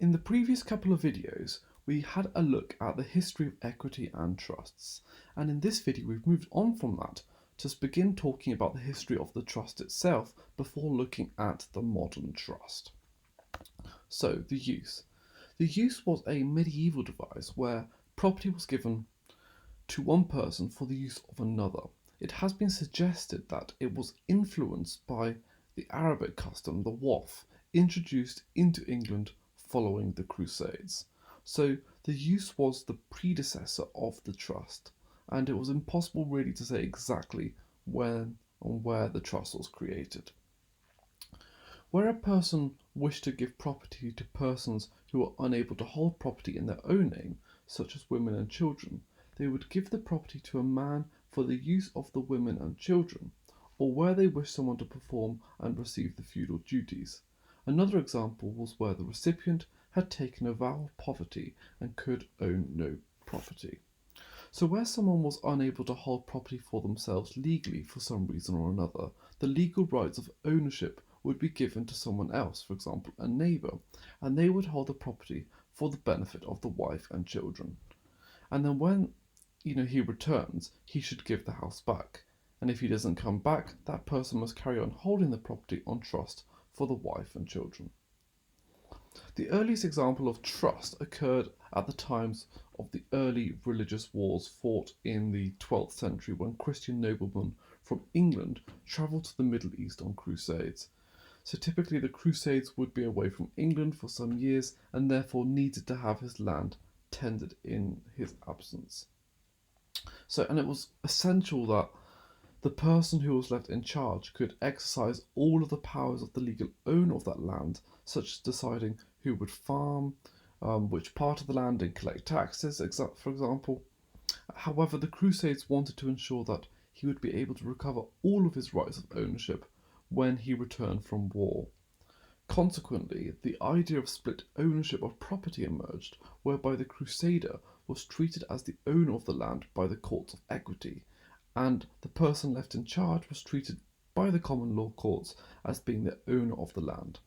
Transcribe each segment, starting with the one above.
In the previous couple of videos, we had a look at the history of equity and trusts, and in this video we've moved on from that to begin talking about the history of the trust itself before looking at the modern trust. So, the use. The use was a medieval device where property was given to one person for the use of another. It has been suggested that it was influenced by the Arabic custom, the Wharf, introduced into England following the Crusades. So the use was the predecessor of the trust, and it was impossible really to say exactly when and where the trust was created. Where a person wished to give property to persons who were unable to hold property in their own name, such as women and children, they would give the property to a man for the use of the women and children, or where they wished someone to perform and receive the feudal duties. Another example was where the recipient had taken a vow of poverty and could own no property. So where someone was unable to hold property for themselves legally for some reason or another, the legal rights of ownership would be given to someone else, for example a neighbour, and they would hold the property for the benefit of the wife and children. And then when he returns, he should give the house back. And if he doesn't come back, that person must carry on holding the property on trust for the wife and children. The earliest example of trust occurred at the times of the early religious wars fought in the 12th century when Christian noblemen from England travelled to the Middle East on crusades. So typically the crusades would be away from England for some years and therefore needed to have his land tendered in his absence. And it was essential that the person who was left in charge could exercise all of the powers of the legal owner of that land, such as deciding who would farm, which part of the land, and collect taxes, for example. However, the Crusades wanted to ensure that he would be able to recover all of his rights of ownership when he returned from war. Consequently, the idea of split ownership of property emerged, whereby the Crusader was treated as the owner of the land by the courts of equity, and the person left in charge was treated by the common law courts as being the owner of the land.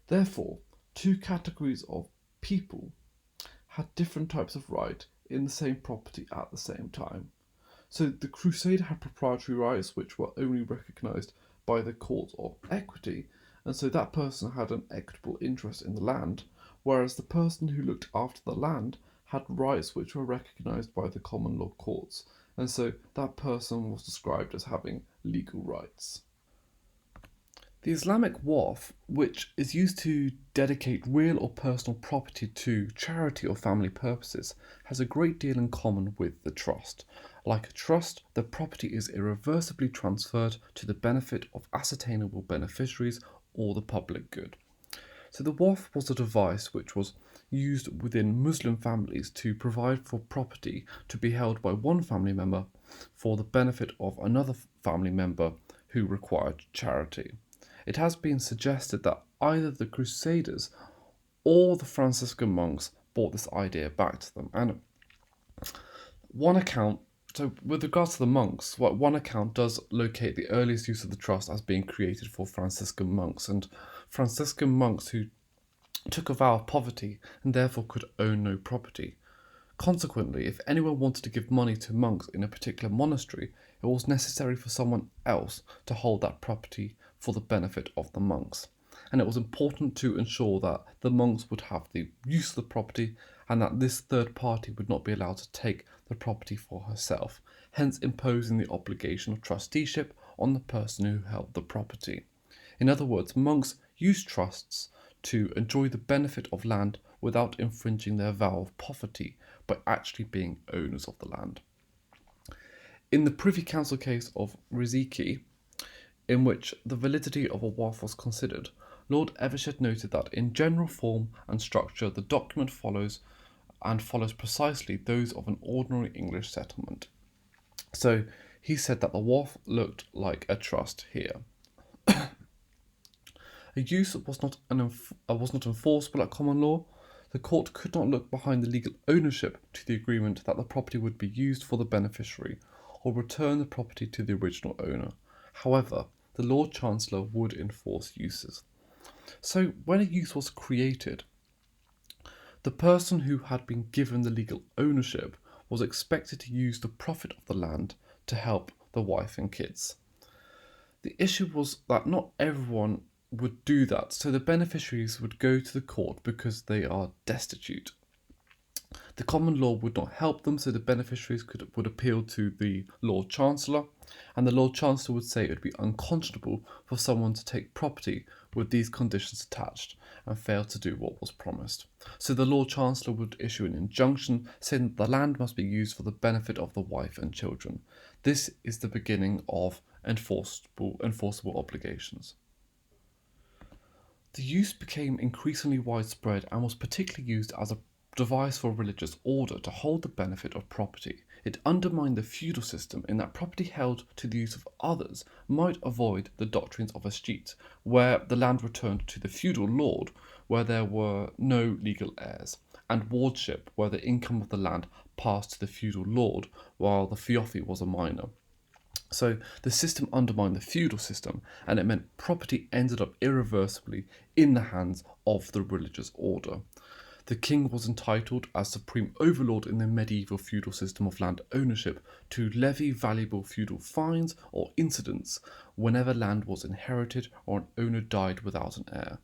Therefore, two categories of people had different types of right in the same property at the same time. So the Crusader had proprietary rights which were only recognised by the courts of equity, and so that person had an equitable interest in the land, whereas the person who looked after the land had rights which were recognised by the common law courts, and so that person was described as having legal rights. The Islamic Wharf, which is used to dedicate real or personal property to charity or family purposes, has a great deal in common with the trust. Like a trust, the property is irreversibly transferred to the benefit of ascertainable beneficiaries or the public good. So the waqf was a device which was used within Muslim families to provide for property to be held by one family member for the benefit of another family member who required charity. It has been suggested that either the Crusaders or the Franciscan monks brought this idea back to them. And one account, so with regards to the monks, one account does locate the earliest use of the trust as being created for Franciscan monks, and Franciscan monks who took a vow of poverty and therefore could own no property. Consequently, if anyone wanted to give money to monks in a particular monastery, it was necessary for someone else to hold that property for the benefit of the monks. And it was important to ensure that the monks would have the use of the property and that this third party would not be allowed to take the property for herself, hence imposing the obligation of trusteeship on the person who held the property. In other words, monks used trusts to enjoy the benefit of land without infringing their vow of poverty by actually being owners of the land. In the Privy Council case of Riziki, in which the validity of a waqf was considered, Lord Evershed noted that in general form and structure the document follows precisely those of an ordinary English settlement. So he said that the waqf looked like a trust here. A use was not enforceable at common law. The court could not look behind the legal ownership to the agreement that the property would be used for the beneficiary or return the property to the original owner. However, the Lord Chancellor would enforce uses. So when a use was created, The person who had been given the legal ownership was expected to use the profit of the land to help the wife and kids. The issue was that not everyone would do that, so the beneficiaries would go to the court because they are destitute. The common law would not help them, so the beneficiaries would appeal to the Lord Chancellor, and the Lord Chancellor would say it would be unconscionable for someone to take property with these conditions attached and fail to do what was promised. So the Lord Chancellor would issue an injunction saying that the land must be used for the benefit of the wife and children. This is the beginning of enforceable obligations. The use became increasingly widespread and was particularly used as a device for religious order to hold the benefit of property. It undermined the feudal system in that property held to the use of others might avoid the doctrines of escheat, where the land returned to the feudal lord where there were no legal heirs, and wardship, where the income of the land passed to the feudal lord while the feoffee was a minor. So the system undermined the feudal system, and it meant property ended up irreversibly in the hands of the religious order. The king was entitled, as supreme overlord in the medieval feudal system of land ownership, to levy valuable feudal fines or incidents whenever land was inherited or an owner died without an heir.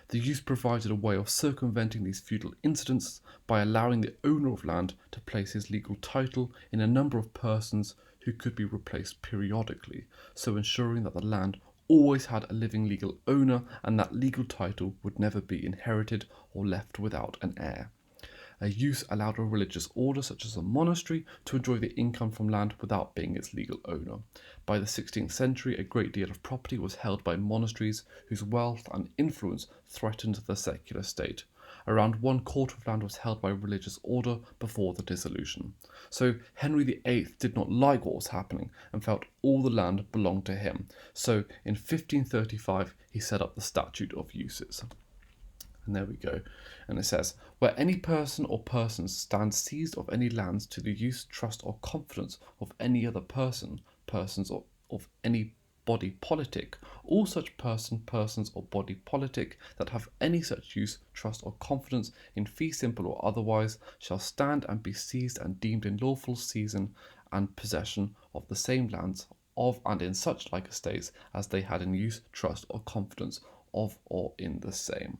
The use provided a way of circumventing these feudal incidents by allowing the owner of land to place his legal title in a number of persons who could be replaced periodically, so ensuring that the land always had a living legal owner and that legal title would never be inherited or left without an heir. A use allowed a religious order such as a monastery to enjoy the income from land without being its legal owner. By the 16th century, a great deal of property was held by monasteries whose wealth and influence threatened the secular state. Around 1/4 of land was held by religious order before the dissolution. So Henry VIII did not like what was happening and felt all the land belonged to him. So in 1535 he set up the Statute of Uses. And there we go. And it says, where any person or persons stand seized of any lands to the use, trust, or confidence of any other person, persons, or of any body politic, all such persons, or body politic that have any such use, trust, or confidence in fee simple or otherwise, shall stand and be seized and deemed in lawful season and possession of the same lands of and in such like estates as they had in use, trust, or confidence of or in the same.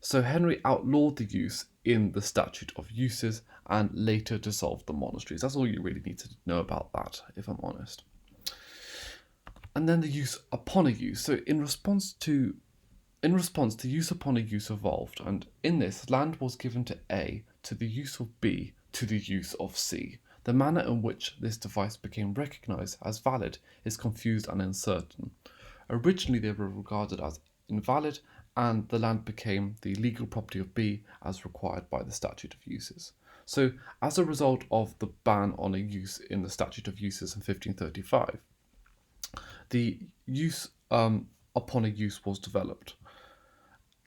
So Henry outlawed the use in the Statute of Uses and later dissolved the monasteries. That's all you really need to know about that, if I'm honest. And then the use upon a use. So in response to use upon a use evolved, and in this, land was given to A to the use of B to the use of C. The manner in which this device became recognised as valid is confused and uncertain. Originally they were regarded as invalid, and the land became the legal property of B as required by the Statute of Uses. So as a result of the ban on a use in the Statute of Uses in 1535, the use upon a use was developed.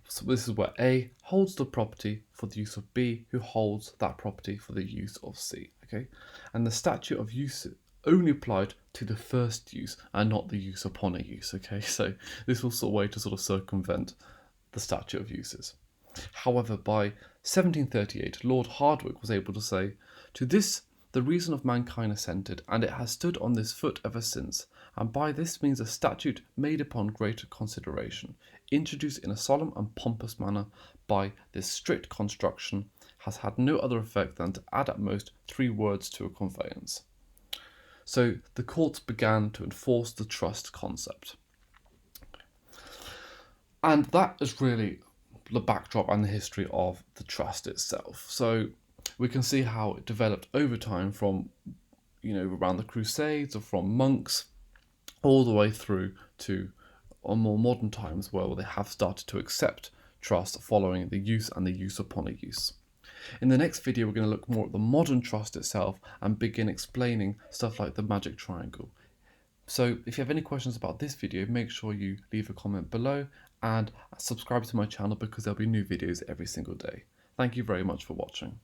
So this is where A holds the property for the use of B, who holds that property for the use of C. Okay, and the Statute of Uses only applied to the first use and not the use upon a use. Okay, so this was a way to sort of circumvent the Statute of Uses. However, by 1738, Lord Hardwicke was able to say, "To this the reason of mankind assented, and it has stood on this foot ever since, and by this means a statute made upon greater consideration, introduced in a solemn and pompous manner by this strict construction, has had no other effect than to add at most 3 words to a conveyance." So the courts began to enforce the trust concept. And that is really the backdrop and the history of the trust itself. So we can see how it developed over time from, around the Crusades or from monks all the way through to more modern times where they have started to accept trust following the use and the use upon a use. In the next video, we're going to look more at the modern trust itself and begin explaining stuff like the magic triangle. So if you have any questions about this video, make sure you leave a comment below and subscribe to my channel because there'll be new videos every single day. Thank you very much for watching.